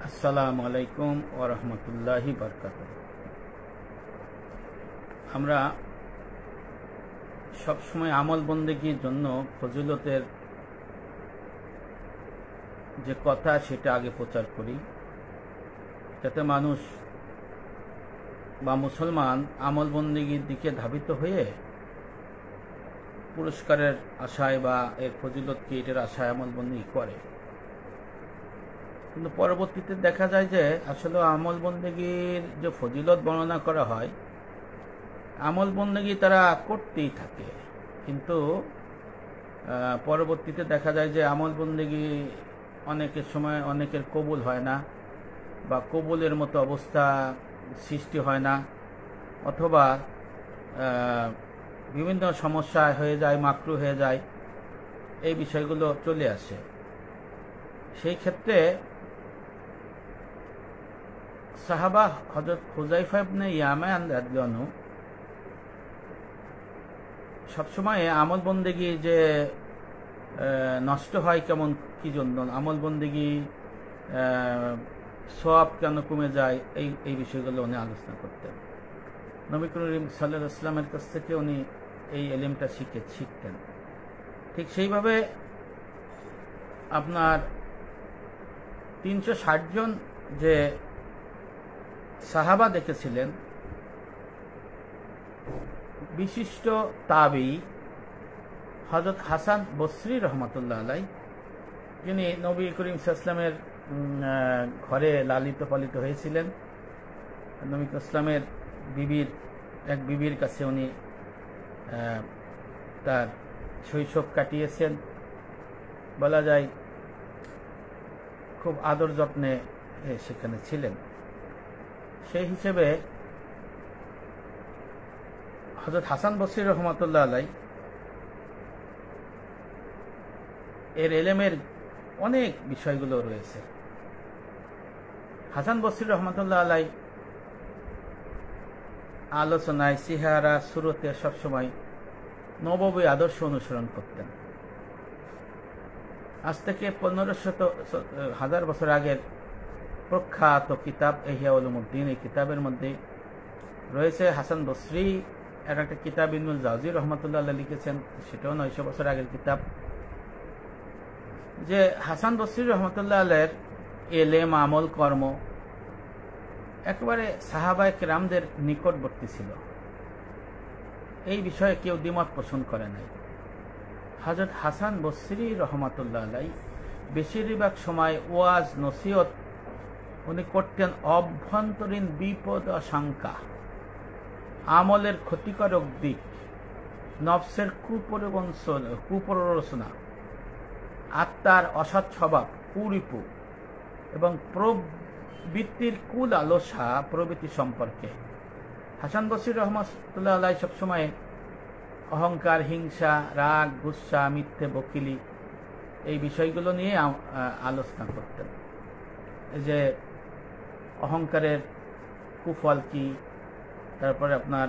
আসসালামু আলাইকুম ওয়া রাহমাতুল্লাহি বারাকাতুহু। আমরা সবসময় আমল বন্দেগীর জন্য ফজিলতের যে কথা সেটা আগে প্রচার করি, যাতে মানুষ বা মুসলমান আমল বন্দেগীর দিকে ধাবিত হয়ে পুরস্কারের আশায় বা এর ফজিলত কি এটার আশায় আমল বন্দেগী করে। কিন্তু পরবর্তীতে দেখা যায় যে আসলে আমল বন্দেগীর যে ফজিলত বর্ণনা করা হয়, আমল বন্দেগী তারা করতেই থাকে, কিন্তু পরবর্তীতে দেখা যায় যে আমল বন্দেগী অনেকের সময় অনেকের কবুল হয় না, বা কবুলের মতো অবস্থা সৃষ্টি হয় না, অথবা বিভিন্ন সমস্যা হয়ে যায়, মাকরু হয়ে যায়, এই বিষয়গুলো চলে আসে। সেই ক্ষেত্রে সাহাবা হযরত হুযায়ফা ইবনে ইয়ামান রাদিয়াল্লাহু আনহু সবসময় আমল বন্দেগী যে নষ্ট হয় কেমন, কি জন্য আমল বন্দেগী সওয়াব কেন কমে যায়, এই বিষয়গুলো উনি আলোচনা করতেন। নবী করিম সাল্লাল্লাহু আলাইহি ওয়াসাল্লামের কাছ থেকে উনি এই ইলমটা শিখতেন। ঠিক সেইভাবে আপনার 360 জন যে সাহাবা দেখেছিলেন, বিশিষ্ট তাবী হযরত হাসান বসরি রহমাতুল্লাহ আলাইহি, যিনি নবী করিম সাল্লাল্লাহু আলাইহি ওয়াসাল্লামের ঘরে লালিত পালিত হয়েছিলেন। নবী ইসলামের এক বিবির কাছে উনি তার শৈশব কাটিয়েছেন, বলা যায় খুব আদর যত্নে সেখানে ছিলেন। সেই হিসেবে হযরত হাসান বসরি রহমাতুল্লাহ আলাইহি এর ইলমের অনেক বিষয়গুলো রয়েছে। হাসান বসরি রহমাতুল্লাহ আলাইহি আলোচনায়, সিহারা, সুরতে সবসময় নববী আদর্শ অনুসরণ করতেন। আজ থেকে 1500 বছর আগের প্রখ্যাত কিতাব ইহয়া উলুমুদ্দিন, এই কিতাবের মধ্যে রয়েছে হাসান বসরি একটা কিতাব ইবনুল জাওজি রহমাতুল্লাহ আলাইহি লিখেছেন, সেটাও 900 বছর আগের কিতাব, যে হাসান বসরি রহমাতুল্লাহ আলাইহির ইলম, আমল, কর্ম একেবারে সাহাবায়ে কেরামদের নিকটবর্তী ছিল। এই বিষয়ে কেউ দ্বিমত পোষণ করে নাই। হযরত হাসান বসরি রহমাতুল্লাহ আলাইহি বেশিরভাগ সময় ওয়াজ নসিহত উনি করতেন অভ্যন্তরীণ বিপদ আশঙ্কা, আমলের ক্ষতিকারক দিক, নফসের কুপ্ররোচনা, আত্মার অসৎ স্বভাব, কুরিপু এবং প্রবৃত্তির কুল আলোচনা প্রভৃতি সম্পর্কে। হাসান বসরি রহমাতুল্লাহ আলাইহি সবসময় অহংকার, হিংসা, রাগ, গুসা, মিথ্যে বকিলি এই বিষয়গুলো নিয়ে আলোচনা করতেন। এই যে অহংকারের কুফল কি, তারপরে আপনার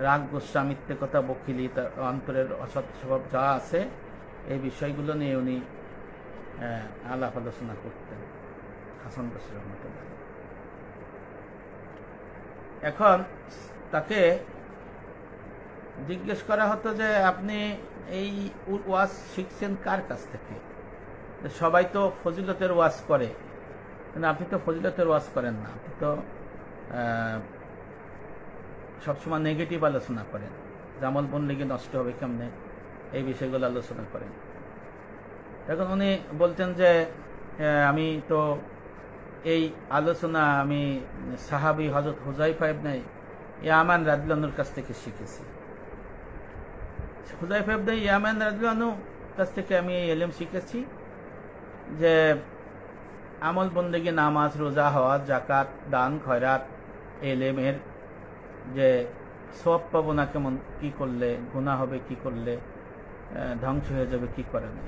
রাগ, গুসা, মিথ্যে কথা, বকিলি, তার অন্তরের অসৎ স্বভাব যা আছে, এই বিষয়গুলো নিয়ে উনি আলাপ আলোচনা করতেন হাসান বসরি রহমাতুল্লাহ। এখন তাকে জিজ্ঞেস করা হতো যে আপনি এই ওয়াজ শিখছেন কার কাছ থেকে? সবাই তো ফজিলতের ওয়াজ করে, কিন্তু আপনি তো ফজিলতের ওয়াজ করেন না, আপনি তো সবসময় নেগেটিভ আলোচনা করেন, আমল বন্দেগী নষ্ট হবে কেমনে, এই বিষয়গুলো আলোচনা করেন। এখন উনি বলতেন যে আমি তো এই আলোচনা আমি সাহাবী হযরত হুযায়ফা ইবনে ইয়ামান রাদিয়াল্লাহু আনহুর কাছ থেকে শিখেছি। হুযায়ফা ইবনে ইয়ামান রাদিয়াল্লাহু আনহুর কাছ থেকে আমি এই ইলম শিখেছি যে আমল বন্দেগী, নামাজ, রোজা, হজ, যাকাত, দান, খয়রাত, ইলমের যে সওয়াব পাবো না কেমন, কি করলে গুনাহ হবে, কি করলে ধ্বংস হয়ে যাবে, কি করে না।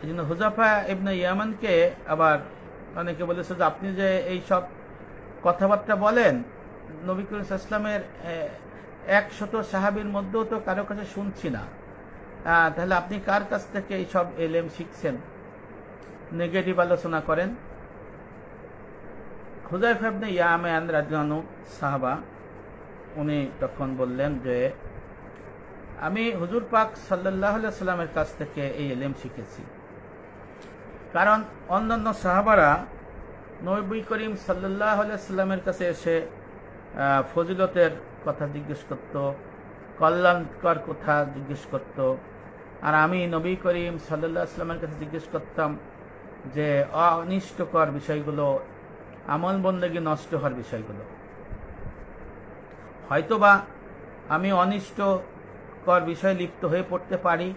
এই জন্য হুযায়ফা ইবনে ইয়ামানকে আবার অনেকে বলেছে যে আপনি যে এই সব কথাবার্তা বলেন, নবী করিম সাল্লাল্লাহু আলাইহি ওয়াসাল্লামের 100 সাহাবীর মধ্যেও তো কারো কাছে শুনছি না, তাহলে আপনি কার কাছ থেকে এই সব ইলম শিখছেন? নেগেটিভ আলোচনা করেন। হুযায়ফা ইবনে ইয়ামান রাদিয়াল্লাহু আনহু সাহাবা, উনি তখন বললেন যে আমি হুজুর পাক সাল্লাল্লাহু আলাইহি ওয়াসাল্লামের কাছ থেকে এই ইলম শিখেছি। কারণ অন্যান্য সাহাবারা নবী করিম সাল্লাল্লাহু আলাইহি ওয়াসাল্লামের কাছে এসে ফজিলতের কথা জিজ্ঞেস করত, কল্যাণকর কথা জিজ্ঞেস করত, আর আমি নবী করিম সাল্লাল্লাহু আলাইহি ওয়াসাল্লামের কাছে জিজ্ঞেস করতাম যে অনিষ্টকর বিষয়গুলো, আমল বন্দেগী নষ্ট হওয়ার বিষয়গুলো। হয়তোবা আমি অনিষ্টকর বিষয়ে লিপ্ত হয়ে পড়তে পারি,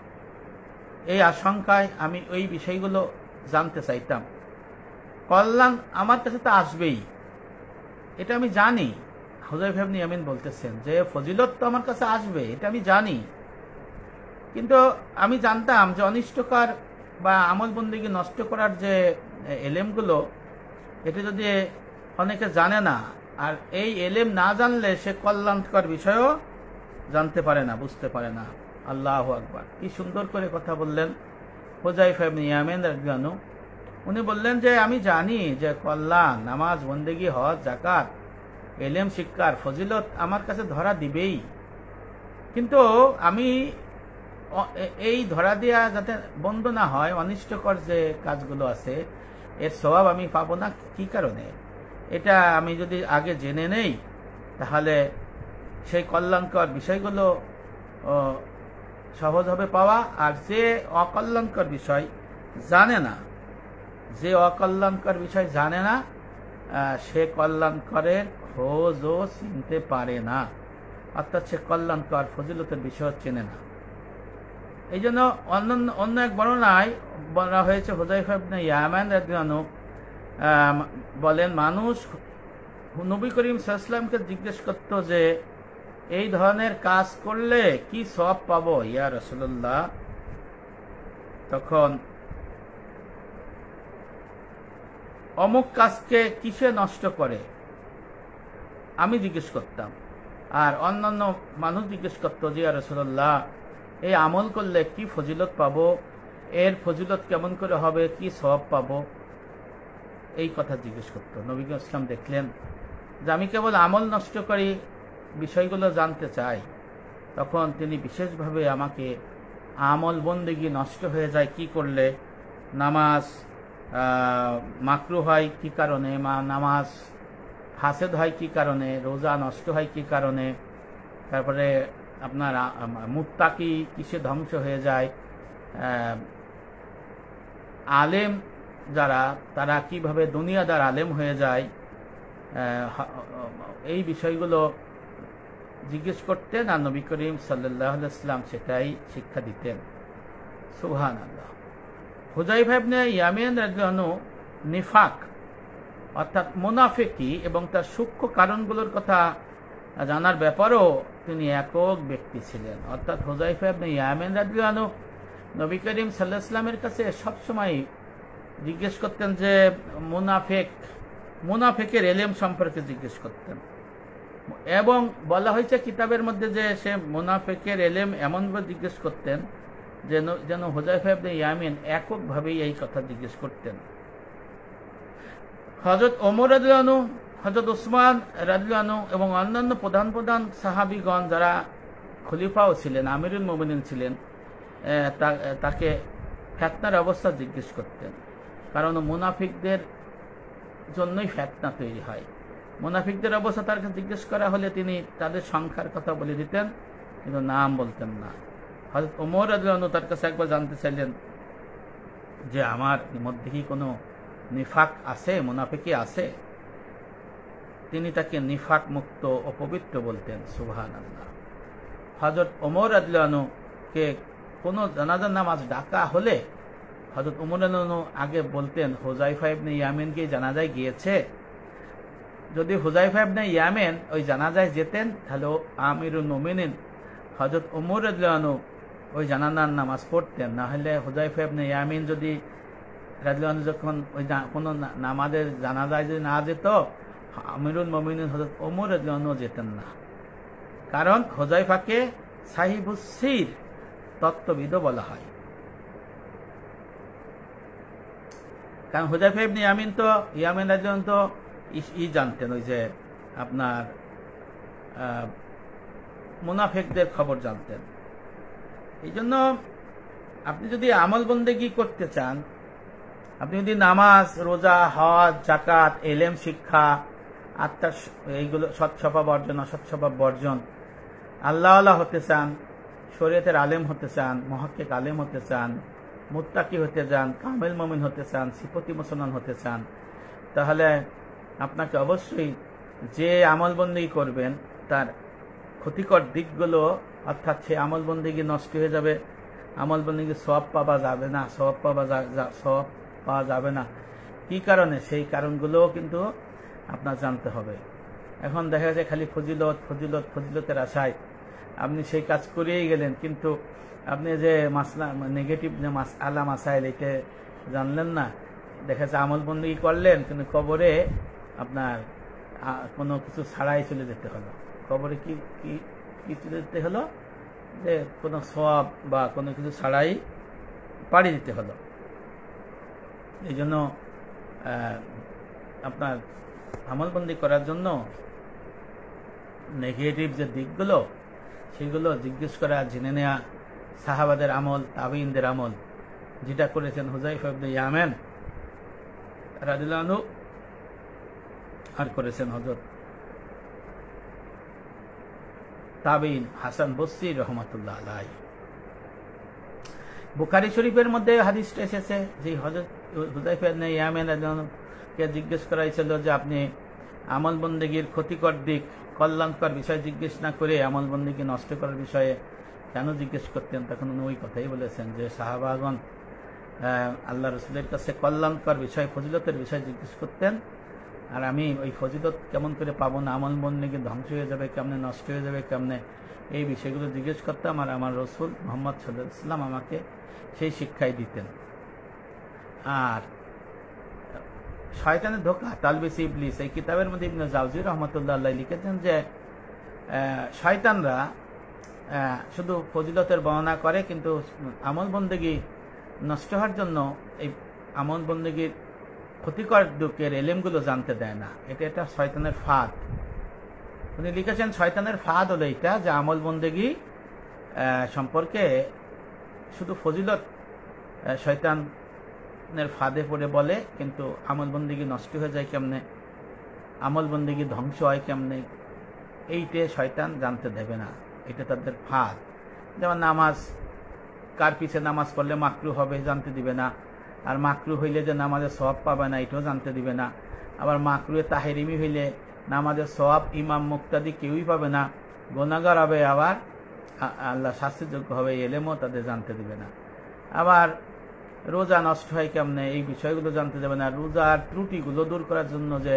এই আশঙ্কায় আমি ওই বিষয়গুলো জানতে চাইতাম। কল্যাণ আমার কাছে তো আসবেই, এটা আমি জানি। হুযায়ফা ইবনে ইয়ামিন বলতেছেন যে ফজিলত তো আমার কাছে আসবে, এটা আমি জানি, কিন্তু আমি জানতাম যে অনিষ্টকর বা আমল বন্দেগী নষ্ট করার যে এলেমগুলো, এটা যদি অনেকে জানে না, আর এই এলেম না জানলে সে কল্যাণকর বিষয়ও জানতে পারে না, বুঝতে পারে না। আল্লাহু আকবার, কি সুন্দর করে কথা বললেন হুযায়ফা ইবনে ইয়ামিন রাদিয়াল্লাহু আনহু। উনি বললেন যে আমি জানি যে কল্যাণ, নামাজ, বন্দেগী, হজ, যাকাত, এলেম শিক্ষার ফজিলত আমার কাছে ধরা দিবেই, কিন্তু আমি এই ধরা দিয়া যাতে বন্ধ না হয়, অনিষ্টকর যে কাজগুলো আছে এর সওয়াব আমি পাবো না। কি কারণে? এটা আমি যদি আগে জেনে নেই, তাহলে সেই কল্যাণকর বিষয়গুলো সহজ হবে পাওয়া। আর যে অকল্যাণকর বিষয় জানে না, যে অকল্যাণকর বিষয় জানে না, সে কল্যাণকরের খোঁজও চিনতে পারে না, অর্থাৎ সে কল্যাণকর ফজিলতের বিষয় চেনে না। এই জন্য অন্য এক বর্ণনায় বলা হয়েছে হুযায়ফা ইবনে ইয়ামান রাদিয়াল্লাহু আনহু বলেন, মানুষ নবী করিম সাল্লাল্লাহু আলাইহি ওয়াসাল্লামকে জিজ্ঞেস করত যে এই ধরনের কাজ করলে কি সওয়াব পাবো ইয়া রাসূলুল্লাহ। তখন অমুক কাজকে কিসে নষ্ট করে আমি জিজ্ঞেস করতাম, আর অন্যান্য মানুষ জিজ্ঞেস করত যে ইয়া রাসূলুল্লাহ এই আমল করলে কি ফজিলত পাবো, এর ফজিলত কেমন করে হবে, কি সওয়াব পাবো, এই কথা জিজ্ঞেস করত। নবী ইসলাম দেখলেন যে আমি কেবল আমল নষ্টকারী বিষয়গুলো জানতে চাই, তখন তিনি বিশেষভাবে আমাকে আমল বন্দেগী নষ্ট হয়ে যায় কি করলে, নামাজ মাকরু হয় কি কারণে, নামাজ ফাসেদ হয় কি কারণে, রোজা নষ্ট হয় কি কারণে, তারপরে আপনার মুত্তাকি কিসে ধ্বংস হয়ে যায়, আলেম যারা তারা কিভাবে দুনিয়াদার আলেম হয়ে যায়, এই বিষয়গুলো জিজ্ঞেস করতেন, আর নবী করিম সাল্লাল্লাহু আলাইহি ওয়াসাল্লাম সেটাই শিক্ষা দিতেন। সুবহানাল্লাহ। হুযায়ফা ইবনে ইয়ামিন রাদিয়াল্লাহু আনহু নিফাক অর্থাৎ মুনাফিকি এবং তার সূক্ষ্ম কারণগুলোর কথা জানার ব্যাপারেও তিনি একক ব্যক্তি ছিলেন। অর্থাৎ হুযায়ফা ইবনে ইয়ামিন রাদিয়াল্লাহু আনহু নবী করিম সাল্লাল্লাহু আলাইহি ওয়াসাল্লামের কাছে সবসময় জিজ্ঞেস করতেন যে মুনাফিকের এলেম সম্পর্কে জিজ্ঞেস করতেন, এবং বলা হয়েছে কিতাবের মধ্যে যে সে মুনাফিকের এলেম এমনভাবে জিজ্ঞেস করতেন যেন হুযায়ফা ইবনে ইয়ামিন এককভাবেই এই কথা জিজ্ঞেস করতেন। হযরত ওমর রাদিয়াল্লাহু আনহু, হযরত উসমান রাদিয়াল্লাহু আনহু এবং অন্যান্য প্রধান প্রধান সাহাবীগণ যারা খলিফাও ছিলেন, আমিরুল মুমিনিন ছিলেন, তাকে ফিতনার অবস্থা জিজ্ঞেস করতেন। কারণ মুনাফিকদের জন্যই ফিতনা তৈরি হয়। মুনাফিকদের অবস্থা তার কাছে জিজ্ঞেস করা হলে তিনি তাদের সংখ্যার কথা বলে দিতেন, কিন্তু নাম বলতেন না। হযরত ওমর রাদিয়াল্লাহু আনহু তার কাছে একবার জানতে চাইলেন যে আমার মধ্যে কি কোনো নিফাক আছে, মুনাফিকি আছে? তিনি তাকে নিফাক মুক্ত ও পবিত্র বলতেন। সুবহানাল্লাহ। হযরত ওমর রাদিয়াল্লাহু আনহুকে কোনো জানাজার নামাজ ডাকা হলে হযরত ওমর রাদিয়াল্লাহু আনহু আগে বলতেন, হুযায়ফা ইবনে ইয়ামিন কি জানাজায় গিয়েছে? যদি হুযায়ফা ইবনে ইয়ামিন ওই জানাজায় যেতেন, তাহলে আমিরুল মুমিনিন হযরত ওমর রাদিয়াল্লাহু আনহু ওই জানাজার নামাজ পড়তেন। না হলে হুযায়ফা ইবনে ইয়ামিন যদি রাদিয়াল্লাহু আনহু যখন ওই কোনো নামাজের জানাজায় যদি না যেত, আমিরুল মুমিনিন হযরত ওমর রাদিয়াল্লাহু আনহু যেতেন না। কারণ হুযায়ফাকে সাহিবুস সির, তত্ত্ববিদও বলা হয়। কারণ হুযায়ফা ইবনে ইয়ামিন রাদিয়াল্লাহু আনহু তো জানতেন, ওই যে আপনার মুনাফিকদের খবর জানতেন। এই জন্য আপনি যদি আমল বন্দেগী করতে চান, আপনি যদি নামাজ, রোজা, হজ, যাকাত, এলেম শিক্ষা, আত্মার এইগুলো সৎস্বভাব অর্জন, অসৎস্বভাব বর্জন, আল্লাহ হতে চান, শরীয়তের আলেম হতে চান, মুহাক্কিক আলেম হতে চান, মুত্তাকি হতে চান, কামেল মুমিন হতে চান, সিফতি মুসলমান হতে চান, তাহলে আপনাকে অবশ্যই যে আমল বন্দেগী করবেন তার ক্ষতিকর দিকগুলো, অর্থাৎ সে আমল বন্দেগী নষ্ট হয়ে যাবে, আমল বন্দেগী সওয়াব পাওয়া যাবে না, সওয়াব পাওয়া যাবে না। কি কারণে? সেই কারণগুলো কিন্তু আপনার জানতে হবে। এখন দেখা যায় খালি ফজিলতের আশায় আপনি সেই কাজ করেই গেলেন, কিন্তু আপনি যে মাসলা নেগেটিভ যে মাসআলা মাসাইল এটা জানলেন না। দেখা যাচ্ছে আমল বন্দেগী করলেন, কিন্তু কবরে আপনার কোনো কিছু ছাড়াই চলে যেতে হলো। কবরে কি চলে যেতে হলো? যে কোনো সওয়াব বা কোনো কিছু ছাড়াই পাড়ি দিতে হলো। এই জন্য আপনার আমলবন্দি করার জন্য নেগেটিভ যে দিকগুলো সেগুলো জিজ্ঞেস করা, জেনে নেওয়া, সাহাবাদের আমল, তাবিঈনদের আমল, যেটা করেছেন হুযায়ফা ইবনে ইয়ামান রাদিয়াল্লাহু আনহু, আর করেছেন হযরত তাবিঈন হাসান বসরি রাহমাতুল্লাহ আলাইহি। বুখারী শরীফের মধ্যে হাদিসটা এসেছে যে হযরত হুযায়ফা ইবনে ইয়ামান রাদিয়াল্লাহু আনহুকে জিজ্ঞেস করা হয়েছিল যে আপনি আমল বন্দেগীর ক্ষতিকর দিক, কল্যাণকর বিষয় জিজ্ঞেস না করে আমল বন্দেগী নষ্ট করার বিষয়ে কেন জিজ্ঞেস করতেন? তখন উনি ওই কথাই বলেছেন যে সাহাবাগণ আল্লাহ রসুলের কাছে কল্যাণকর বিষয়, ফজিলতের বিষয় জিজ্ঞেস করতেন, আর আমি ওই ফজিলত কেমন করে পাবো না, আমল বন্দেগী ধ্বংস হয়ে যাবে কেমনে, নষ্ট হয়ে যাবে কেমনে, এই বিষয়গুলো জিজ্ঞেস করতাম, আর আমার রসুল মুহাম্মদ সাল্লাল্লাহু আলাইহি ওয়াসাল্লাম আমাকে সেই শিক্ষাই দিতেন। আর শয়তানের ধোঁকা, তালবিস ইবলিস, এই কিতাবের মধ্যে ইবনে জাওজি রাহমাতুল্লাহ আলাইহি লিখেছেন যে শয়তানরা শুধু ফজিলতের বর্ণনা করে, কিন্তু আমল বন্দেগী নষ্ট হওয়ার জন্য এই আমল বন্দেগীর ক্ষতিকর দিকের এলেমগুলো জানতে দেয় না। এটা শয়তানের ফাঁদ। উনি লিখেছেন শয়তানের ফাঁদ হলো এইটা যে আমল বন্দেগী সম্পর্কে শুধু ফজিলত শয়তানের ফাঁদে পড়ে বলে, কিন্তু আমল বন্দেগী নষ্ট হয়ে যায় কেমনে, আমল বন্দেগী ধ্বংস হয় কেমনে, এইটে শয়তান জানতে দেবে না। এটা তাদের ফাঁদ। যেমন নামাজ, কার পিছে নামাজ পড়লে মাকরু হবে জানতে দিবে না, আর মাকরু হইলে যে নামাজের সওয়াব পাবে না এটাও জানতে দিবে না। আবার মাকরুয়ে তাহরিমি হইলে নামাজের সওয়াব ইমাম মুক্তাদি কেউই পাবে না, গুনাহগার হবে, আবার আল্লাহ শাস্তিযোগ্য হবে, এলেমও তাদের জানতে দিবে না। আবার রোজা নষ্ট হয় কেমনে এই বিষয়গুলো জানতে দেবে না। রোজার ত্রুটিগুলো দূর করার জন্য যে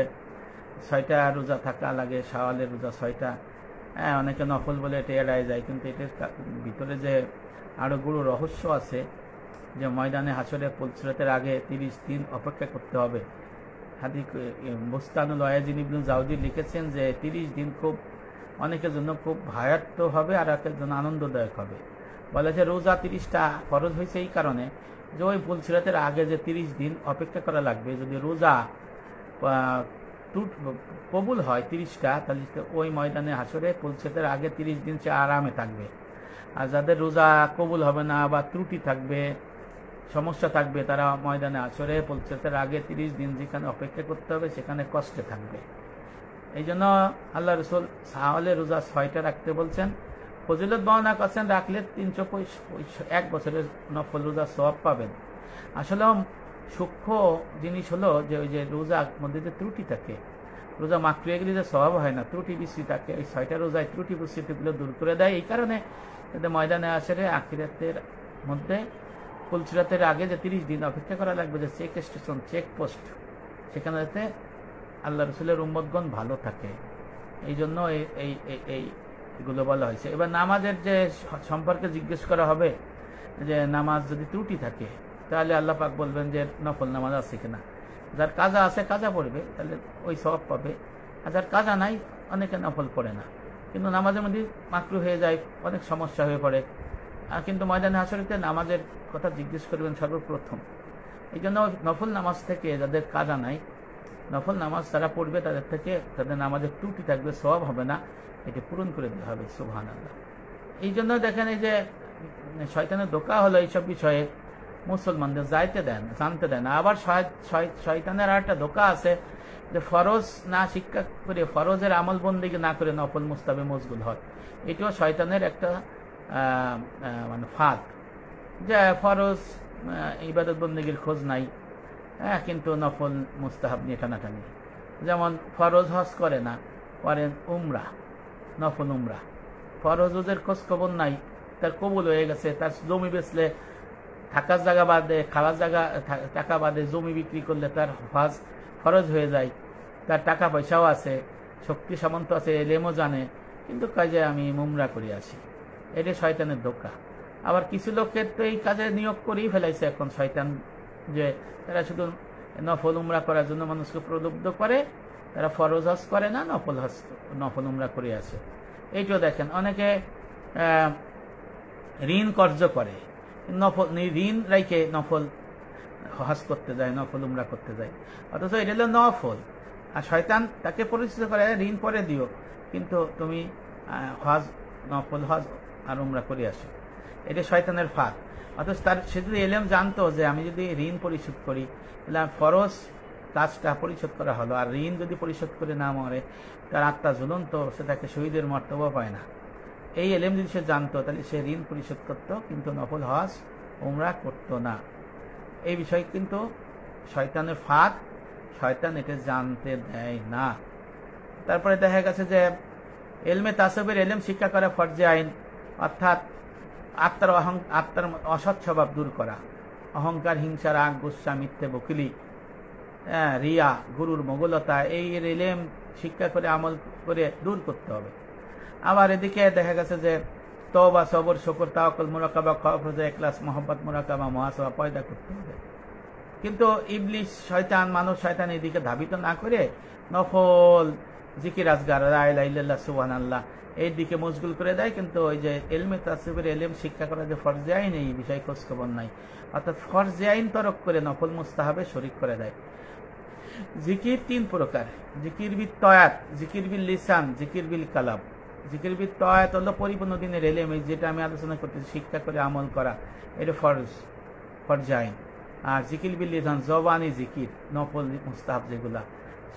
6টা রোজা থাকা লাগে, শাওয়ালের রোজা 6টা, অনেকে নফল বলে এটা এড়ায় যায়, কিন্তু এটার ভিতরে যে আরো গুরু রহস্য আছে, যে ময়দানে হাসরে পুলসিরাতের আগে 30 দিন অপেক্ষা করতে হবে। হাদিস বুস্তানুল ওয়াজিন ইবনে জাওজি লিখেছেন যে 30 দিন খুব অনেকের জন্য খুব ভয়ার্থ হবে, আর একের জন্য আনন্দদায়ক হবে। বলে যে রোজা 30টা ফরজ হয়েছে এই কারণে যে ওই পুলসিরাতের আগে যে 30 দিন অপেক্ষা করা লাগবে, যদি রোজা কবুল হয় 30টা, তাহলে ওই ময়দানে হাসরে পুলসিরাতের আগে 30 দিন সে আরামে থাকবে। আর যাদের রোজা কবুল হবে না বা ত্রুটি থাকবে, সমস্যা থাকবে, তারা ময়দানে হাসরে পুলসিরাতের আগে 30 দিন যেখানে অপেক্ষা করতে হবে সেখানে কষ্টে থাকবে। এই জন্য আল্লাহ রসুল শাওয়ালের রোজা 6টা রাখতে বলছেন। ফজিলত বর্ণনা করছেন রাখলে 301 বছরের নফল রোজা সওয়াব পাবেন। আসলে সূক্ষ্ম জিনিস হলো যে ওই যে রোজার মধ্যে যে ত্রুটি থাকে, রোজা মাকরু হয়ে গেলে যে সওয়াব হয় না, ত্রুটি বিশ্রী থাকে, ওই 6টা রোজায় ত্রুটি বিস্মৃতিগুলো দূর করে দেয়। এই কারণে যাতে ময়দানে আসরে আখিরাতের মধ্যে পুলসিরাতের আগে যে 30 দিন অপেক্ষা করা লাগবে, যে চেক স্টেশন, চেকপোস্ট, সেখানে যাতে আল্লাহ রসুলের উম্মতগণ ভালো থাকে, এই জন্য এইগুলো বলা হয়েছে। এবার নামাজের যে সম্পর্কে জিজ্ঞেস করা হবে, যে নামাজ যদি ত্রুটি থাকে তাহলে আল্লাহ পাক বলবেন যে নফল নামাজ আছে কিনা। যার কাজা আছে কাজা পড়বে, তাহলে ওই সওয়াব পাবে। আর যার কাজা নাই, অনেকে নফল পড়ে না, কিন্তু নামাজের মধ্যে মাকরু হয়ে যায়, অনেক সমস্যা হয়ে পড়ে। আর কিন্তু ময়দানে হাসরেতে নামাজের কথা জিজ্ঞেস করবেন সর্বপ্রথম। এই জন্য নফল নামাজ থেকে যাদের কাজা নাই নফল নামাজ তারা পড়বে, তাদের থেকে তাদের নামাজের ত্রুটি থাকবে, সওয়াব হবে না, এটি পূরণ করে দেওয়া হবে। সুবহানাল্লাহ। এই জন্য দেখেন এই যে শয়তানের ধোঁকা হলো এইসব বিষয়ে মুসলমানদের জানতে দেয় না। আবার শয়তানের আর একটা ধোঁকা আছে যে ফরজ না শিক্ষা করে, ফরজের আমল বন্দিকে না করে নফল মুস্তাহাবে মশগুল হয়। এটিও শয়তানের একটা মানে ফাঁদ, যে ফরজ ইবাদত বন্দিগির খোঁজ নাই, কিন্তু নফল মুস্তাহাব নিয়ে টানাটানি। যেমন ফরজ হজ করে না, করেন উমরা, নফল উমরা। ফরজ হজের খোঁজ খবর নাই, তার কবুল হয়ে গেছে, তার জমি বেচলে থাকার জায়গা বাদে, খাওয়ার জায়গা টাকা বাদে জমি বিক্রি করলে তার হজ ফরজ হয়ে যায়, তার টাকা পয়সাও আছে, শক্তি সামন্ত আছে, এলেমও জানে, কিন্তু কাজে আমি উমরা করে আসি। এটা শয়তানের ধোঁকা। আবার কিছু লোকের তো এই কাজে নিয়োগ করেই ফেলাইছে এখন শয়তান, যে তারা শুধু নফল উমরা করার জন্য মানুষকে প্রলুব্ধ করে, তারা ফরজ হজ করে না, নফল উমরা করে আসে। এইটাও দেখেন অনেকে ঋণ কর্য করে, ঋণ রাইখে নফল হজ করতে যায়, নফল উমরা করতে যায়, অথচ এটা হলো নফল। আর শয়তান তাকে পরিচিত করে, ঋণ পরে দিও, কিন্তু তুমি হজ, নফল হজ আর উমরা করে আসো। এটা শয়তানের ফাঁদ। অথচ সে যদি এলেম জানতো যে আমি যদি ঋণ পরিশোধ করি তাহলে ফরজ কাজটা পরিশোধ করা হলো, আর ঋণ যদি পরিশোধ করে না মরে তার আত্মা ঝুলন্ত, সে তাকে শহীদের মর্তবা পায় না। এই এলেম যদি সে জানতো তাহলে সে ঋণ পরিশোধ করত, কিন্তু নফল হজ উমরা করত না। এই বিষয় কিন্তু শয়তানের ফাঁদ, শয়তান এটা জানতে দেয় না। তারপরে দেখা গেছে যে এলমে তাসবের এলেম শিক্ষা করা ফরজে আইন, অর্থাৎ আত্মার অসৎ স্বভাব দূর করা, অহংকার, হিংসা, রাগ, গুসা, মিথ্যে বকিলি, রিয়া, গুরুর মোগলতা, এই এলেম শিক্ষা করে আমল করে দূর করতে হবে। আবার এদিকে দেখা গেছে যে তওবা, সবর, শুকর, তাওয়াক্কুল, মুরাকাবা, খওফ, রজা, ইখলাস, মুহাব্বত, মুরাকাবা, মুহাসাবা পয়দা করতে হবে। কিন্তু ইবলিস, শয়তান, মানব শয়তান এদিকে ধাবিত না করে নফল জিকির, আজগার, লা ইলাহা ইল্লাল্লাহ, সুবহানাল্লাহ এই দিকে মশগুল করে দেয়। কিন্তু ওই যে এলমে তাসবির এলেম শিক্ষা করা যে ফরজে আইন, এই বিষয়ে খোঁজ খবর নাই। অর্থাৎ ফরজে আইন তরক করে নফল মুস্তাহাবে শরীক করে দেয়। জিকির 3 প্রকার: জিকির বিল তয়াত, জিকির বিল লিসান, জিকির বিল কালাম। জিকির বিল তয়াত হলো পরিপূর্ণ দিনের এলেম, যেটা আমি আলোচনা করতেছি, শিক্ষা করে আমল করা, এটা ফরজে আইন। আর জিকির বিল লিসান জবানি জিকির, নফল মুস্তাহাব যেগুলা,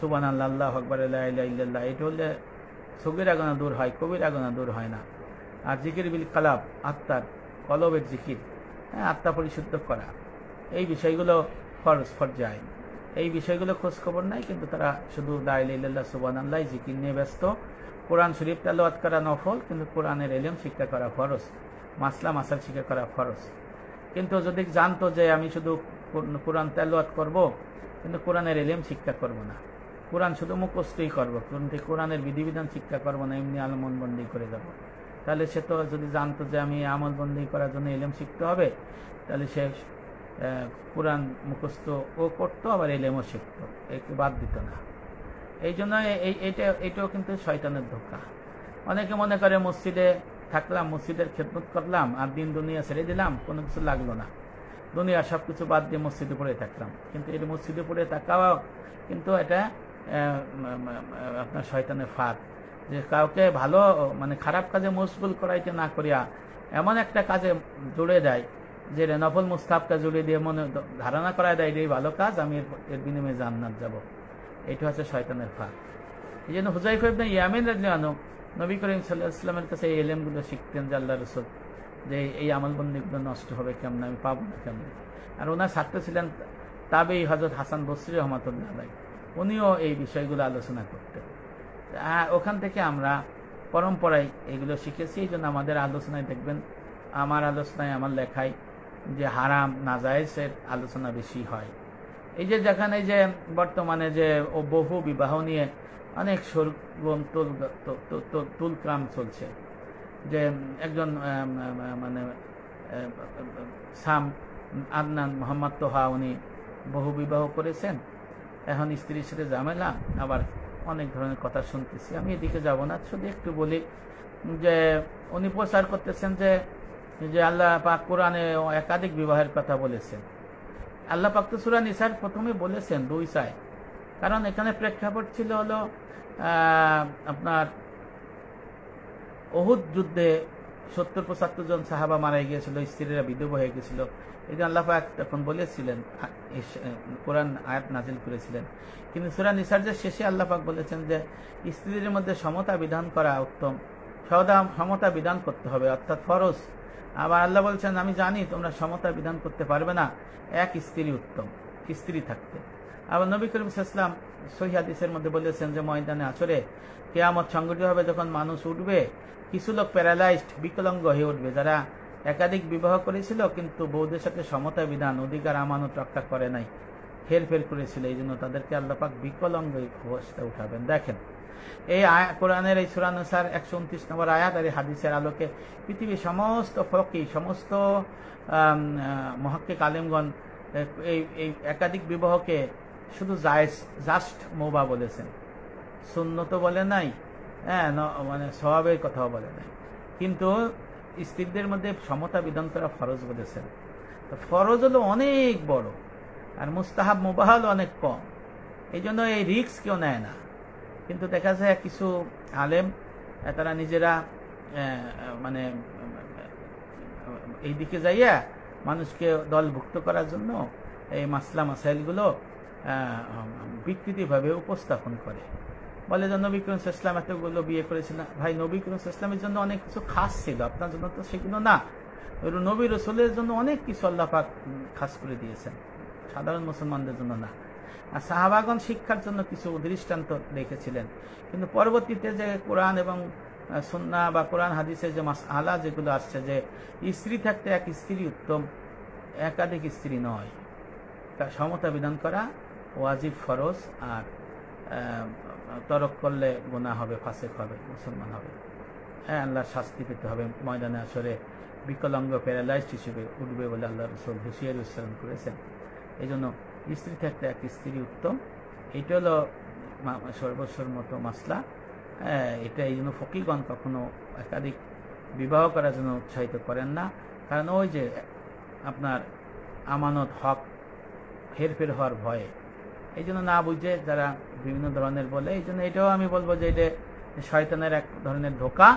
সুবহানাল্লাহ, আল্লাহু আকবার, লা ইলাহা ইল্লাল্লাহ, এটা হলে সগীরা গুনাহ দূর হয়, কবিরা গুনাহ দূর হয় না। আর জিকির বিল কালাব, আত্মার কলবের জিকির, আত্মা পরিশুদ্ধ করা, এই বিষয়গুলো ফরজে আইন। এই বিষয়গুলো খোঁজ খবর নাই, কিন্তু তারা শুধু লা ইলাহা ইল্লাল্লাহ, সুবহানাল্লাহ জিকির নিয়ে ব্যস্ত। কোরআন শরীফ তেলাওয়াত করা নফল, কিন্তু কোরআনের ইলম শিক্ষা করা ফরজ, মাসলা মাসাল শিক্ষা করা ফরজ। কিন্তু যদি জানতো যে আমি শুধু কোরআন তেলাওয়াত করব, কিন্তু কোরআনের ইলম শিক্ষা করব না, কোরআন শুধু মুখস্থই করবো, কিন্তু কোরআনের বিধিবিধান শিক্ষা করবো না, এমনি আমলবন্দি করে যাব, তাহলে সে তো যদি জানতো যে আমি আমলবন্দি করার জন্য ইলম শিখতে হবে, তাহলে সে কোরআন মুখস্থ ও করতো, আবার ইলমও শিখতো, একে বাদ দিত না। এই জন্য এইটাও কিন্তু শয়তানের ধোঁকা। অনেকে মনে করে মসজিদে থাকলাম, মসজিদের খেদমত করলাম, আর দিন দুনিয়া ছেড়ে দিলাম, কোনো কিছু লাগলো না, দুনিয়া সবকিছু বাদ দিয়ে মসজিদে পড়ে থাকলাম। কিন্তু এই মসজিদে পড়ে থাকাও কিন্তু এটা আপনার শয়তানের ফাঁদ, যে কাউকে ভালো মানে খারাপ কাজে মশগুল করাইতে না করিয়া এমন একটা কাজে জুড়ে দেয়, যে নফল মুস্তাহাবটা জুড়ে দিয়ে মনে ধারণা করায় দেয় এই ভালো কাজ, আমি এর বিনিময়ে জান্নাত যাব। এটা হচ্ছে শয়তানের ফাঁদ। এই জন্য হুযায়ফা ইবনে ইয়ামিন রাদিয়াল্লাহু আনহু নবী করিম সাল্লাল্লাহু আলাইহি ওয়াসাল্লামের কাছে এই ইলমগুলো শিখতেন, যে আল্লাহর রাসূল, যে এই আমলবন্দিগুলো নষ্ট হবে কেমন, আমি পাবো না কেমন। আর ওনার ছাত্র ছিলেন তাবেঈ হযরত হাসান বসরি রাহমাতুল্লাহ আলাইহি, উনিও এই বিষয়গুলো আলোচনা করতেন। ওখান থেকে আমরা পরম্পরায় এগুলো শিখেছি। এই জন্য আমাদের আলোচনায় দেখবেন, আমার আলোচনায়, আমার লেখায় যে হারাম নাজায়েজের আলোচনা বেশি হয়। এই যে যেখানে যে বর্তমানে যে বহু বিবাহ নিয়ে অনেক সরগম তুলকাম চলছে, যে একজন মানে সাম আদনান মোহাম্মদ তোহা, উনি বহু বিবাহ করেছেন, এখন স্ত্রীর সাথে ঝামেলা, আবার অনেক ধরনের কথা শুনতেছি। আমি এদিকে যাব না, শুধু একটু বলি যে উনি প্রচার করতেছেন যে আল্লাহ পাক কোরআনে একাধিক বিবাহের কথা বলেছেন। আল্লাহ পাক তো সূরা নিসার প্রথমে বলেছেন 2 চায় কারণ এখানে প্রেক্ষাপট ছিল হলো আপনার উহুদ যুদ্ধে 70-75 জন সাহাবা মারা গিয়েছিল, স্ত্রীরা বিধবা হয়ে গেছিল। এই যে আল্লাহ পাক তখন বলেছিলেন, কোরআন আয়াত নাজিল করেছিলেন। কিন্তু সূরা নিসার যে শেষে আল্লাহ পাক বলেছেন যে স্ত্রীদের মধ্যে সমতা বিধান করা উত্তম, সমতা বিধান করতে হবে, অর্থাৎ ফরজ। আবার আল্লাহ বলছেন আমি জানি তোমরা সমতা বিধান করতে পারবে না, এক স্ত্রী উত্তম, স্ত্রী থাকতে। আবার নবী করিম সাল্লাল্লাহু আলাইহি ওয়াসাল্লাম সহিহ হাদিসের মধ্যে বলেছেন যে ময়দানে আসরে কিয়ামত সংঘটিত হবে, যখন মানুষ উঠবে, কিছু লোক প্যারালাইজড, বিকলাঙ্গ হয়ে উঠবে, যারা একাধিক বিবাহ করেছিল কিন্তু বউদের সাথে সমতা বিধান, অধিকার আমানত রক্ষা করে নাই, হেরফের করেছিল। এই জন্য তাদেরকে আল্লাহ পাক বিকলাঙ্গ অবস্থায় উঠাবেন। দেখেন এই কোরআনের এই সূরা নিসার 129 নম্বর আয়াত আর এই হাদিসের আলোকে পৃথিবীর সমস্ত ফকি, সমস্ত মুহাক্কিক আলেমগণ এই একাধিক বিবাহকে শুধু জাস্ট মুবাহ বলেছেন, সুন্নত বলে নাই, মানে সওয়াবের কথাও বলে নাই। কিন্তু স্ত্রীদের মধ্যে সমতা বিধান করা ফরজ বলেছেন। তো ফরজ হলো অনেক বড়, আর মুস্তাহাব মুবাহ হলো অনেক কম। এই জন্য এই রিস্ক কেউ নেয় না। কিন্তু দেখা যায় কিছু আলেম তারা নিজেরা মানে এই দিকে যাইয়া মানুষকে দলভুক্ত করার জন্য এই মাসলা মাসাইলগুলো বিকৃতিভাবে উপস্থাপন করে। বলে যে নবী করিম সাল্লাল্লাহু আলাইহি ওয়াসাল্লাম এতগুলো বিয়ে করেছিলেন। ভাই, নবী করিম সাল্লাল্লাহু আলাইহি ওয়াসাল্লামের জন্য অনেক কিছু খাস ছিল, আপনার জন্য তো সেগুলো না। নবী রাসূলের জন্য অনেক কিছু আল্লাহ পাক খাস করে দিয়েছেন, সাধারণ মুসলমানদের জন্য না। আর সাহাবাগণ শিক্ষার জন্য কিছু দৃষ্টান্ত রেখেছিলেন। কিন্তু পরবর্তীতে যে কোরআন এবং সুন্নাহ বা কোরআন হাদিসের যে মাসআলা যেগুলো আসছে, যে স্ত্রী থাকতে এক স্ত্রী উত্তম, একাধিক স্ত্রী নয়, সমতা বিধান করা ওয়াজিব, ফরজ। আর তরক করলে গুনাহ হবে, ফাসিক হবে, মুসলমান হবে, আল্লাহর শাস্তি পেতে হবে, ময়দানে আসরে বিকলাঙ্গ প্যারালাইজড হিসেবে উঠবে বলে আল্লাহ রাসূল হুঁশিয়ারি উচ্চারণ করেছেন। এই জন্য স্ত্রী থাকতে এক স্ত্রী উত্তম, এটা হলো সর্বস্বর মতো মাসলা। এটা এই জন্য ফকিগণ কখনো একাধিক বিবাহ করার জন্য উৎসাহিত করেন না। কারণ ওই যে আপনার আমানত, হক হেরফের হওয়ার ভয়ে, এই জন্য না বুঝে যারা বিভিন্ন ধরনের বলে। এই জন্য এটাও আমি বলবো যে এটা শয়তানের এক ধরনের ধোঁকা।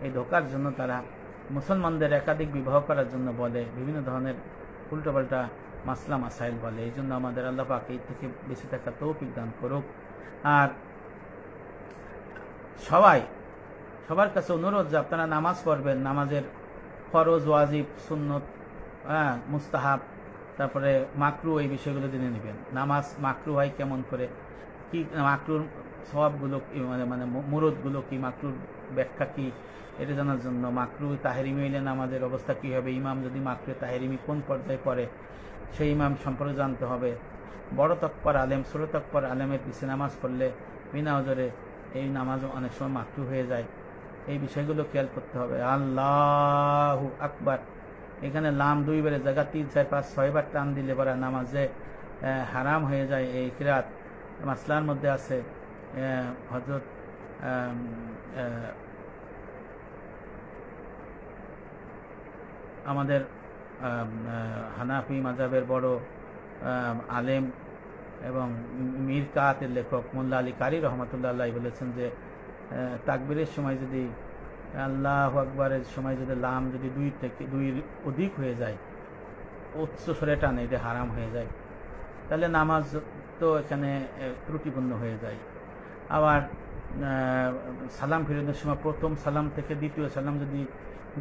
এই ধোঁকার জন্য তারা মুসলমানদের একাধিক বিবাহ করার জন্য বলে, বিভিন্ন ধরনের উল্টোপাল্টা মাসলা মাসাইল বলে। এই জন্য আমাদের আল্লাহ পাক এই থেকে বেঁচে থাকা তৌফিক দান করুক। আর সবার কাছে অনুরোধ যে আপনারা নামাজ পড়বেন, নামাজের ফরজ, ওয়াজিব, সুন্নত, মুস্তাহাব, তারপরে মাকরু, এই বিষয়গুলো জেনে নেবেন। নামাজ মাকরু হয় কেমন করে, কি মাকরুর সওয়াবগুলো, মানে মুরুদগুলো কি, মাকরুর ব্যাখ্যা কি, এটা জানার জন্য। মাকরু তাহরিমি হইলে নামাজের অবস্থা কি হবে, ইমাম যদি মাকরু তাহরিমি কোন পর্যায়ে পড়ে সেই ইমাম সম্পর্কে জানতে হবে। বড় তকবর আলেম, ছোট তকবর আলেমের পিছিয়ে নামাজ পড়লে বিনা ওজরে এই নামাজ অনেক সময় মাকরু হয়ে যায়। এই বিষয়গুলো খেয়াল করতে হবে। আল্লাহু আকবার, এখানে লাম 2 বারের জায়গা 3, 4, 5, 6 বার টান দিলে পরে নামাজে হারাম হয়ে যায়। এই কিরাত মাসলার মধ্যে আছে। হযরত আমাদের হানাফি মাযহাবের বড় আলেম এবং মীর কাতের লেখক মোল্লা আলী কারি রহমাতুল্লাহ আলাইহি বলেছেন যে তাকবীরের সময় যদি, আল্লাহু আকবারের সময় যদি লাম যদি 2 থেকে 2 অধিক হয়ে যায়, উচ্চ স্বরে টানে, এটা হারাম হয়ে যায়, তাহলে নামাজ তো এখানে ত্রুটিপূর্ণ হয়ে যায়। আবার সালাম ফিরানোর সময় প্রথম সালাম থেকে দ্বিতীয় সালাম যদি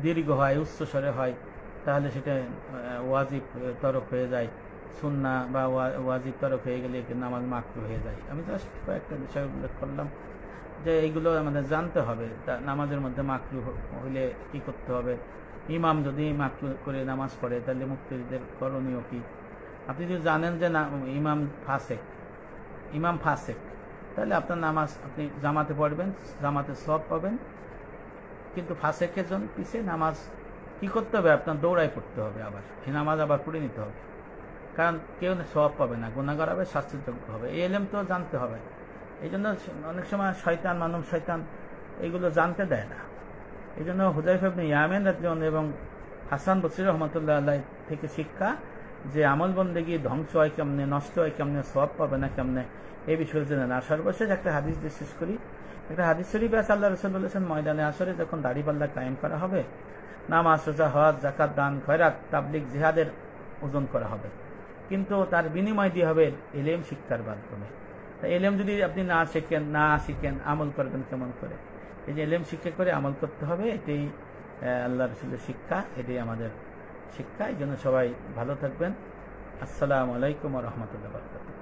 দীর্ঘ হয়, উচ্চ স্বরে হয়, তাহলে সেটা ওয়াজিব তরক হয়ে যায়। সুন্নাহ বা ওয়াজিব তরক হয়ে গেলে নামাজ মাকরু হয়ে যায়। আমি জাস্ট কয়েকটা বিষয় উল্লেখ করলাম যে এইগুলো আমাদের জানতে হবে। নামাজের মধ্যে মাকরু হইলে কি করতে হবে, ইমাম যদি মাকরু করে নামাজ পড়ে তাহলে মুক্তাদিদের করণীয় কি। আপনি যদি জানেন যে ইমাম ফাসেক, তাহলে আপনার নামাজ আপনি জামাতে পড়বেন, জামাতে সওয়াব পাবেন। কিন্তু ফাসেকের জন্য পিছিয়ে নামাজ কি করতে হবে, আপনার দৌড়াই পড়তে হবে, আবার এই নামাজ আবার পড়ে নিতে হবে। কারণ কেউ সওয়াব পাবে না, গুনাহগার হবে, শাস্তিযোগ্য হবে। এই ইলম তো জানতে হবে। এই জন্য অনেক সময় মানব শয়তান এইগুলো জানতে দেয় না। এই জন্য হুযায়ফা ইবনে ইয়ামান রাদিয়াল্লাহু আনহু এবং হাসান বসরি রহমাতুল্লাহ আলাইহি থেকে শিক্ষা যে আমল বন্দেগী ধ্বংস হয় কেমনে, নষ্ট হয় কেমনে, সওয়াব পাবে না কেমনে, এই বিষয়ে জেনে না। সর্বশেষ একটা হাদিস দিয়ে শেষ করি। একটা হাদিস শরীফে আছে, আল্লাহ রাসূল বলেছেন, ময়দানে আসরে যখন দাড়িপাল্লা কায়েম করা হবে, নামাজ, রোজা, হজ, যাকাত, দান, খয়রাত, তাবলীগ, জিহাদের ওজন করা হবে, কিন্তু তার বিনিময় দিয়ে হবে ইলম শিক্ষার মাধ্যমে। ইলম যদি আপনি না শিখেন আমল করবেন কেমন করে? এই যে ইলম শিক্ষা করে আমল করতে হবে, এটাই আল্লাহ রাসূলের শিক্ষা, এটাই আমাদের শিক্ষা। এই জন্য সবাই ভালো থাকবেন। আসসালামু আলাইকুম ওয়া রাহমাতুল্লাহি ওয়া বারাকাতুহু।